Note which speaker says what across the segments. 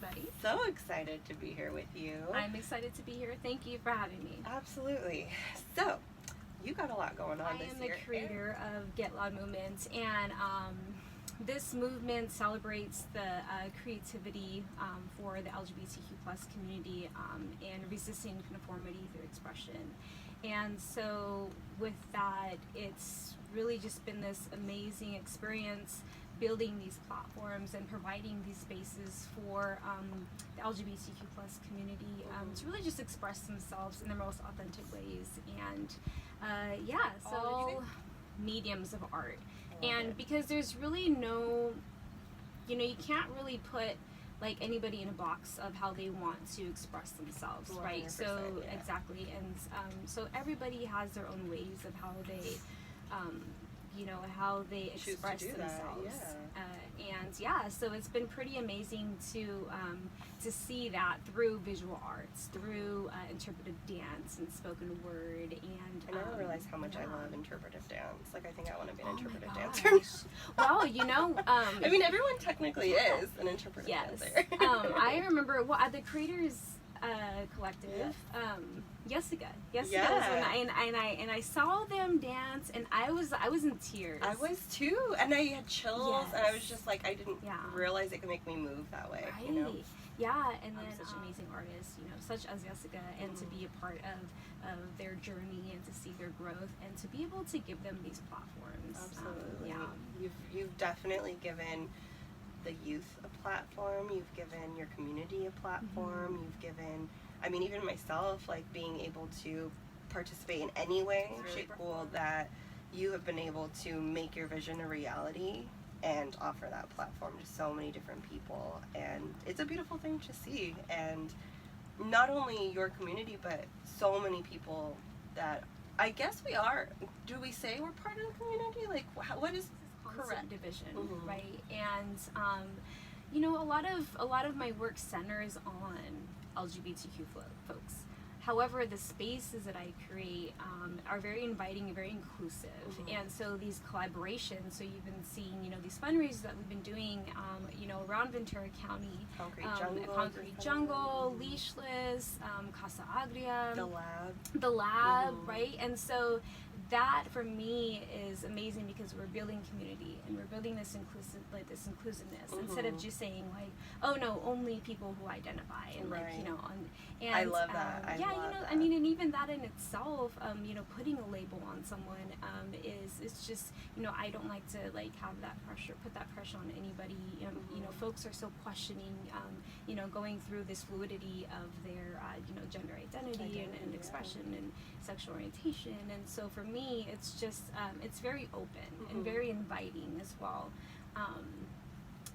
Speaker 1: everybody.
Speaker 2: So excited to be here with you.
Speaker 1: I'm excited to be here. Thank you for having me.
Speaker 2: Absolutely. So, you got a lot going on this year.
Speaker 1: I am the creator of Get Loud Movement, and this movement celebrates the creativity for the LGBTQ plus community and resisting conformity through expression. And so with that, it's really just been this amazing experience building these platforms and providing these spaces for the LGBTQ plus community to really just express themselves in their most authentic ways. And all mediums of art. And because there's really no, you can't really put like anybody in a box of how they want to express themselves, right? So
Speaker 2: yeah.
Speaker 1: Exactly, and so everybody has their own ways of how they how they express themselves. So it's been pretty amazing to see that through visual arts, through interpretive dance and spoken word, and
Speaker 2: I never realized how much I love interpretive dance. Like, I think I want to be an interpretive
Speaker 1: gosh.
Speaker 2: dancer.
Speaker 1: Well,
Speaker 2: I mean, everyone technically is an interpretive dancer.
Speaker 1: I remember at the Creators Collective, Jessica was when I saw them dance, and I was in tears.
Speaker 2: I was too, and I had chills, and I was just like, I didn't realize it could make me move that way.
Speaker 1: Right. Yeah, and then such amazing artists, such as Jessica, and to be a part of their journey and to see their growth and to be able to give them these platforms.
Speaker 2: Absolutely. You've definitely given the youth a platform. You've given your community a platform.
Speaker 1: Mm-hmm.
Speaker 2: You've given, I mean, even myself, like being able to participate in any way, shape, or form that you have been able to make your vision a reality and offer that platform to so many different people. And it's a beautiful thing to see. And not only your community, but so many people that I guess we are. Do we say we're part of the community? Like, what is correct
Speaker 1: division,
Speaker 2: mm-hmm.
Speaker 1: right? And a lot of my work centers on LGBTQ folks. However, the spaces that I create are very inviting and very inclusive.
Speaker 2: Mm-hmm.
Speaker 1: And so these collaborations, so you've been seeing, these fundraisers that we've been doing, around Ventura County. Concrete Jungle, Leashless, Casa Agria. The Lab,
Speaker 2: mm-hmm.
Speaker 1: right? And so that for me is amazing because we're building community and we're building this inclusiveness
Speaker 2: mm-hmm.
Speaker 1: instead of just saying like, oh no, only people who identify and
Speaker 2: right.
Speaker 1: and
Speaker 2: I love that.
Speaker 1: I mean, and even that in itself, putting a label on someone it's just I don't like to like have that pressure, put that pressure on anybody.
Speaker 2: Mm-hmm.
Speaker 1: Folks are still questioning, going through this fluidity of their gender identity and expression and sexual orientation, and so for me it's just it's very open
Speaker 2: mm-hmm.
Speaker 1: and very inviting as well,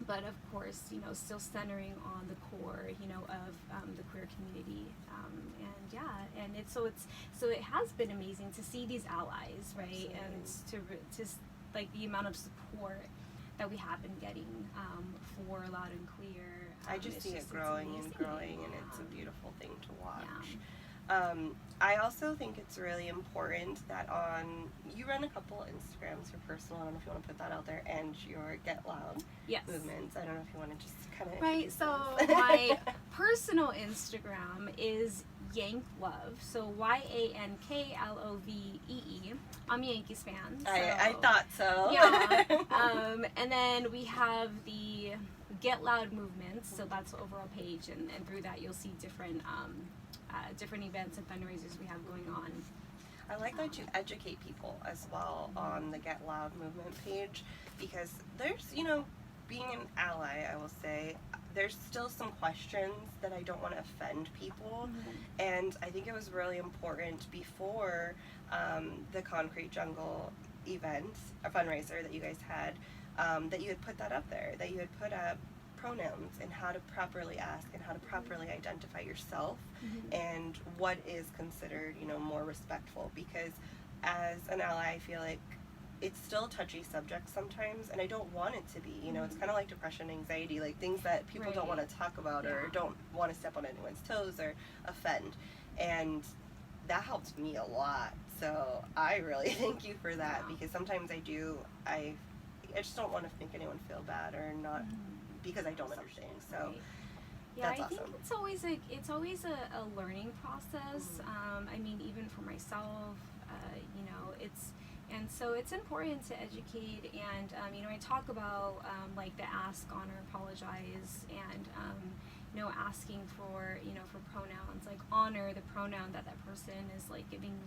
Speaker 1: but of course still centering on the core of the queer community, and it has been amazing to see these allies, right?
Speaker 2: Absolutely.
Speaker 1: And to like the amount of support that we have been getting for Loud and Clear.
Speaker 2: I just see it growing and growing, and it's a beautiful thing to watch. I also think it's really important that you run a couple Instagrams, your personal, I don't know if you want to put that out there, and your Get Loud movements. I don't know if you want to just kind of
Speaker 1: right. So my personal Instagram is Yank Love, so YANKLOVEE. I'm a Yankees fan. So,
Speaker 2: I thought so.
Speaker 1: Yeah. And then we have the Get Loud movements, so that's the overall page, and through that you'll see different events and fundraisers we have going on.
Speaker 2: I like that you educate people as well on the Get Loud movement page, because there's, being an ally, I will say, there's still some questions that I don't want to offend people,
Speaker 1: mm-hmm.
Speaker 2: and I think it was really important before the Concrete Jungle event, a fundraiser that you guys had, that you had put that up there, that you had put up pronouns and how to properly ask and how to properly identify yourself,
Speaker 1: mm-hmm.
Speaker 2: and what is considered, more respectful, because as an ally, I feel like it's still a touchy subject sometimes, and I don't want it to be,
Speaker 1: mm-hmm.
Speaker 2: It's kind of like depression, anxiety, like things that people don't want to talk about or don't want to step on anyone's toes or offend, and that helped me a lot. So I really thank you for that, because sometimes I just don't want to make anyone feel bad or not,
Speaker 1: mm-hmm.
Speaker 2: because I don't understand. So
Speaker 1: Yeah,
Speaker 2: That's
Speaker 1: I
Speaker 2: awesome.
Speaker 1: think it's always a learning process. I mean, even for myself, you know, and so it's important to educate, and you know, I talk about like the ask, honor, apologize, and you know, asking for, you know, for pronouns, like honor the pronoun that person is like giving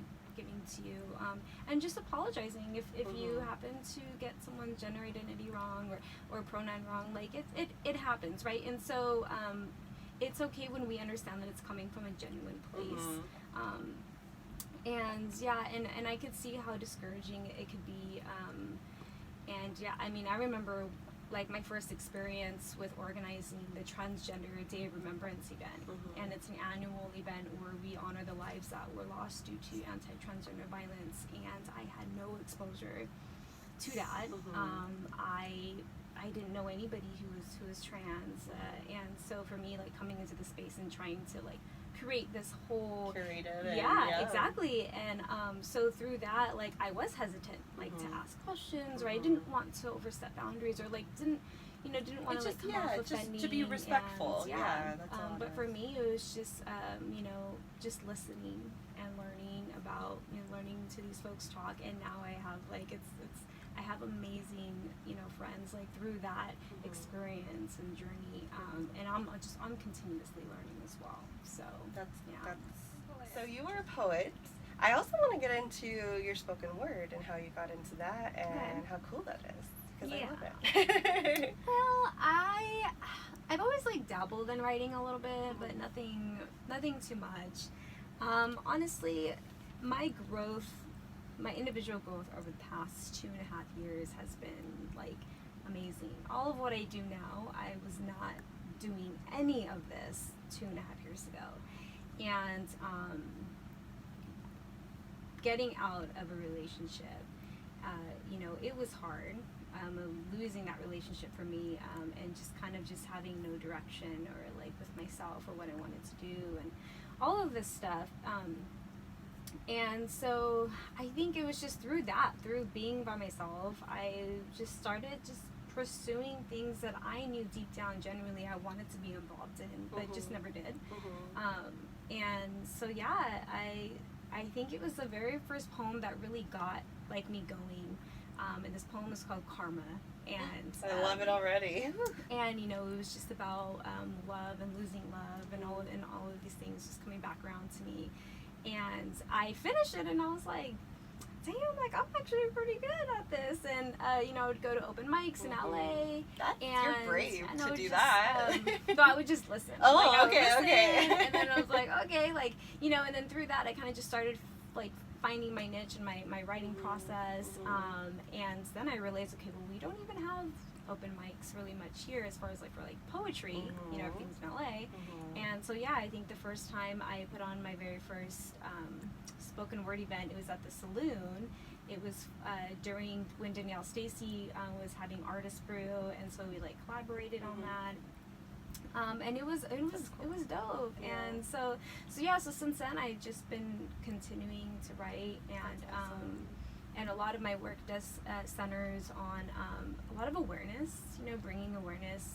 Speaker 1: to you, and just apologizing if you happen to get someone's gender identity wrong or pronoun wrong. Like it happens, right? And so it's okay when we understand that it's coming from a genuine place. And yeah, and I could see how discouraging it could be. And yeah, I mean, I remember like my first experience with organizing the Transgender Day of Remembrance event, and it's an annual event where we honor the lives that were lost due to anti-transgender violence, and I had no exposure to that. I didn't know anybody who was trans, and so for me, like coming into the space and trying to like create this whole yeah, exactly. And so through that, like I was hesitant like to ask questions, or I didn't want to overstep boundaries, or like didn't want to like come off offending,
Speaker 2: just to be respectful.
Speaker 1: And,
Speaker 2: That's all
Speaker 1: but for me it was just you know, just listening and learning about, you know, learning to these folks talk. And now I have like I have amazing, you know, friends like through that experience and journey, and I'm continuously learning as well. So
Speaker 2: that's so you were a poet. I also want to get into your spoken word and how you got into that and how cool that is, because I love it.
Speaker 1: Well, I've always like dabbled in writing a little bit, but nothing too much. Honestly, my individual growth over the past 2.5 years has been like amazing. All of what I do now, I was not doing any of this 2.5 years ago. And getting out of a relationship, you know, it was hard. Losing that relationship for me, and just kind of just having no direction, or like with myself, or what I wanted to do, and all of this stuff. And so I think it was just through being by myself, I just started just pursuing things that I knew deep down genuinely I wanted to be involved in, but just never did. And so yeah, I think it was the very first poem that really got like me going. And this poem is called Karma, and
Speaker 2: I love it already.
Speaker 1: And you know, it was just about love and losing love, and all of these things just coming back around to me. And I finished it, and I was like, damn, like I'm actually pretty good at this. And you know, I would go to open mics in LA.
Speaker 2: You're brave to do that.
Speaker 1: So I would just listen.
Speaker 2: Oh,
Speaker 1: like,
Speaker 2: okay.
Speaker 1: And then I was like, okay, like, you know, and then through that I kind of just started like finding my niche and my writing process. And then I realized, okay, well, we don't even have open mics really much here as far as like for like poetry. You know, everything's in LA. And so yeah, I think the first time I put on my very first spoken word event, it was at the Saloon. It was during when Danielle Stacy was having Artist Brew, and so we like collaborated on that. And it was dope. And so since then I've just been continuing to write, and a lot of my work does centers on a lot of awareness, you know, bringing awareness,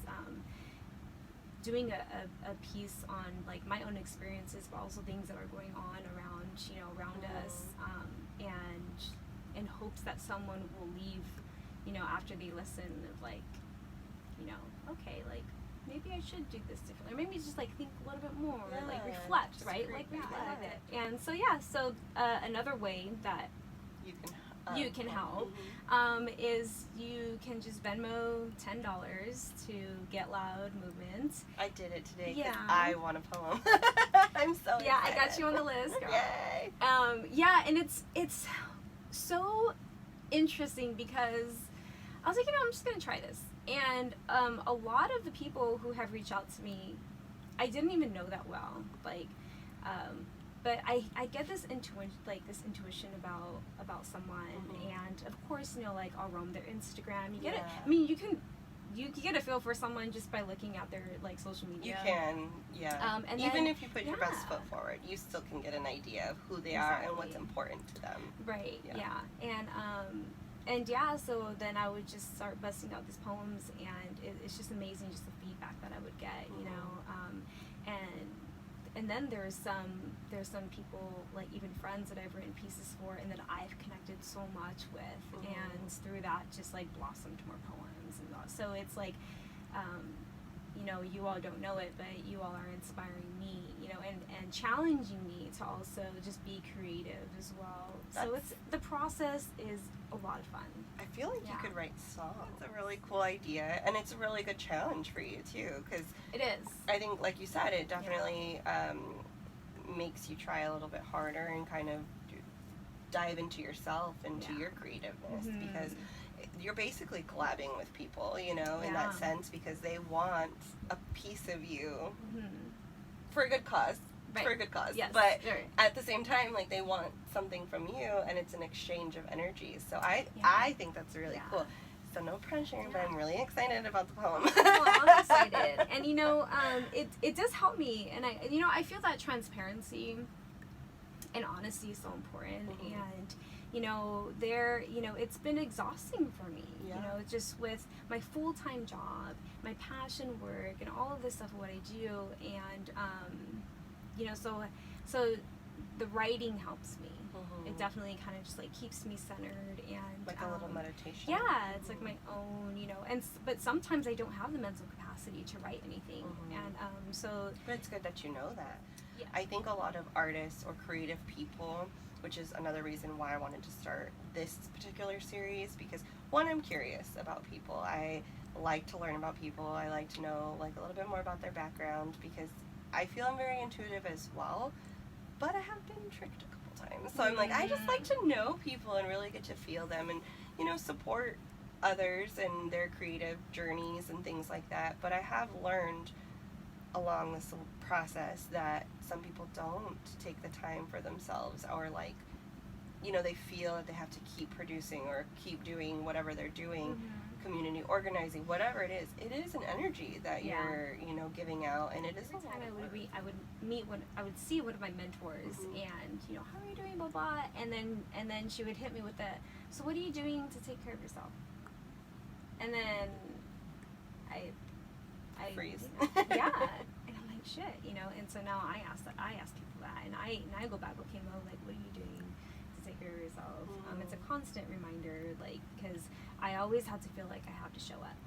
Speaker 1: doing a piece on like my own experiences, but also things that are going on around, you know, around us, and in hopes that someone will leave, you know, after they listen, of like, you know, okay, like maybe I should do this differently, or maybe just like think a little bit more, or like reflect, right? Like reflect. And so another way that you can help is you can just Venmo $10 to Get Loud Movement.
Speaker 2: I did it today because I want a poem. I'm so excited.
Speaker 1: I got you on the list, girl.
Speaker 2: Yay!
Speaker 1: And it's so interesting because I was like, you know, I'm just gonna try this. And a lot of the people who have reached out to me, I didn't even know that well. Like, but I get this intuition about someone, and of course, you know, like I'll roam their Instagram. You get it. I mean, you can get a feel for someone just by looking at their like social media.
Speaker 2: You can, and even if you put your best foot forward, you still can get an idea of who they are and what's important to them.
Speaker 1: Right. So then I would just start busting out these poems, and it's just amazing, just the feedback that I would get, you know. and then there's some people, like even friends that I've written pieces for and that I've connected so much with, and through that just like blossomed more poems and all. So it's like, you know, you all don't know it, but you all are inspiring me, you know, and challenging me to also just be creative as well. So the process is a lot of fun.
Speaker 2: I feel like you could write songs. It's a really cool idea, and it's a really good challenge for you too, because
Speaker 1: it is.
Speaker 2: I think, like you said, it definitely makes you try a little bit harder and kind of dive into yourself, into your creativeness, because you're basically collabing with people, you know, in that sense, because they want a piece of you for a good cause.
Speaker 1: Right.
Speaker 2: For a good cause.
Speaker 1: Yes.
Speaker 2: But at the same time, like, they want something from you, and it's an exchange of energies. So I think that's really cool. So no pressure, but I'm really excited about the poem.
Speaker 1: Well, I'm excited. And, you know, it does help me. And, I feel that transparency and honesty is so important. And, you know, it's been exhausting for me, you know, just with my full-time job, my passion work, and all of this stuff of what I do. And, you know, so the writing helps me. It definitely kind of just like keeps me centered, and
Speaker 2: like a little meditation.
Speaker 1: Yeah, it's like my own, you know, but sometimes I don't have the mental capacity to write anything, and so.
Speaker 2: But it's good that you know that.
Speaker 1: Yeah.
Speaker 2: I think a lot of artists or creative people, which is another reason why I wanted to start this particular series, because one, I'm curious about people. I like to learn about people. I like to know like a little bit more about their background, because I feel I'm very intuitive as well, but I have been tricked a couple times. So I'm like, I just like to know people and really get to feel them, and, you know, support others and their creative journeys and things like that. But I have learned along this process that some people don't take the time for themselves, or like, you know, they feel that they have to keep producing or keep doing whatever they're doing, community organizing, whatever it is an energy that you're, you know, giving out, and it is a lot of work.
Speaker 1: I would see one of my mentors, and, you know, how are you doing, blah blah, and then she would hit me with the, so what are you doing to take care of yourself? And then I
Speaker 2: freeze.
Speaker 1: Yeah, and I'm like, shit, you know. And so now I ask people that, and I go back, okay, Mo, like, what are you doing to take care of yourself? It's a constant reminder, like, because I always have to feel like I have to show up,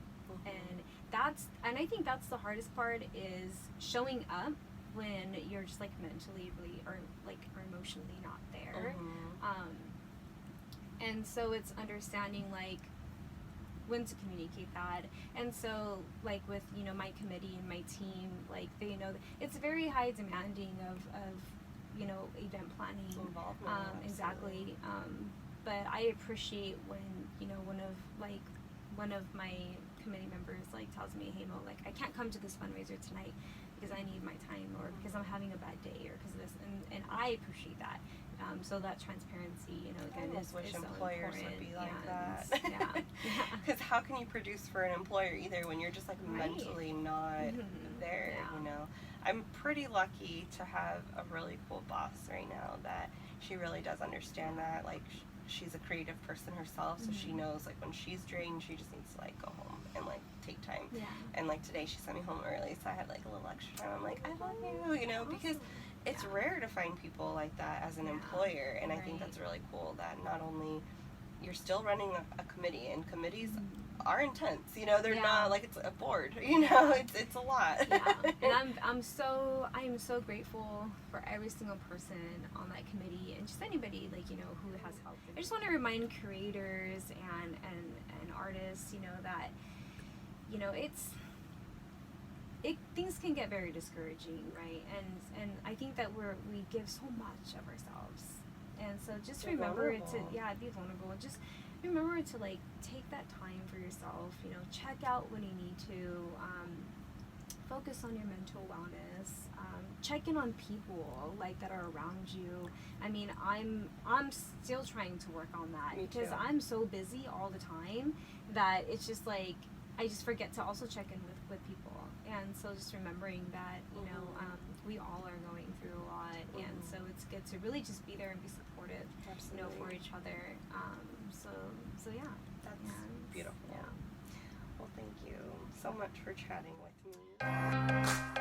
Speaker 1: and I think that's the hardest part, is showing up when you're just like mentally really or emotionally not there. And so it's understanding like when to communicate that. And so like with, you know, my committee and my team, like they know that it's very high demanding of you know, event planning involvement. Exactly. But I appreciate when, you know, one of my committee members like tells me, hey Mo, like I can't come to this fundraiser tonight because I need my time, or because I'm having a bad day, or because of this, and I appreciate that. So that transparency, you know, again, is
Speaker 2: wish
Speaker 1: so
Speaker 2: employers
Speaker 1: important.
Speaker 2: would be like that.
Speaker 1: Yeah.
Speaker 2: Because how can you produce for an employer either when you're just like mentally not there? You know, I'm pretty lucky to have a really cool boss right now that she really does understand that. Like she's a creative person herself, so she knows like when she's drained, she just needs to like go home and like take time.
Speaker 1: Yeah.
Speaker 2: And like today she sent me home early, so I had like a little extra time. I'm like, I love you know, because it's rare to find people like that as an employer, and I think that's really cool that not only you're still running a committee, and committees are intense, you know, they're not like it's a board, you know, it's a lot.
Speaker 1: And I'm so grateful for every single person on that committee, and just anybody like, you know, who has helped. I just want to remind creators and artists, you know, that, you know, things can get very discouraging, right? And I think that we give so much of ourselves, and so just remember to be vulnerable. Just remember to like take that time for yourself. You know, check out when you need to. Focus on your mental wellness. Check in on people like that are around you. I mean, I'm still trying to work on that because I'm so busy all the time that it's just like I just forget to also check in with people. And so just remembering that, you know, we all are going through a lot, and so it's good to really just be there and be supportive, you know, for each other. So yeah.
Speaker 2: That's beautiful.
Speaker 1: Yeah.
Speaker 2: Well, thank you so much for chatting with me.